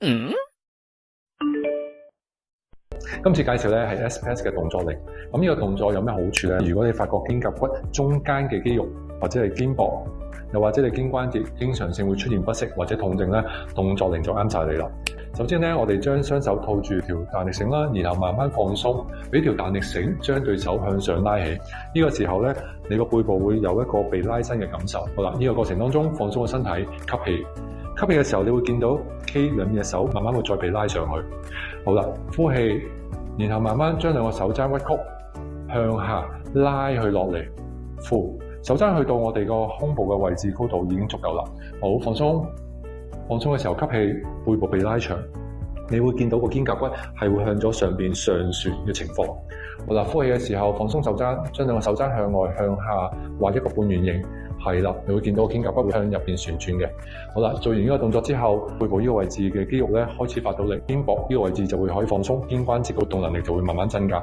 今次介紹咧係 SPS 嘅動作令。咁呢個動作有咩好處咧？如果你發覺肩胛骨中間嘅肌肉或者係肩膊，又或者你肩關節經常性會出現不適或者痛症咧，動作令就啱晒你啦。首先咧，我哋將雙手套住條彈力繩啦，然後慢慢放鬆，俾條彈力繩將對手向上拉起。呢個時候咧，你個背部會有一個被拉伸嘅感受。好啦，呢個過程當中放鬆個身體，吸氣。吸氣嘅時候，你會見到 K 兩隻手慢慢會再被拉上去。好啦，呼氣，然後慢慢將兩個手踭屈曲向下拉去落嚟。呼，手踭去到我哋個胸部嘅位置高度已經足夠啦。好，放鬆。放鬆嘅時候吸氣，背部被拉長，你會見到個肩胛骨係會向咗上邊上旋嘅情況。好啦，呼氣嘅時候放鬆手踭，將兩個手踭向外向下畫一個半圓形。係啦，你會見到肩胛骨會向入邊旋轉嘅。好啦，做完呢個動作之後，背部呢個位置嘅肌肉咧開始發到力，肩膊呢個位置就會可以放鬆，肩關節嘅活動能力就會慢慢增加。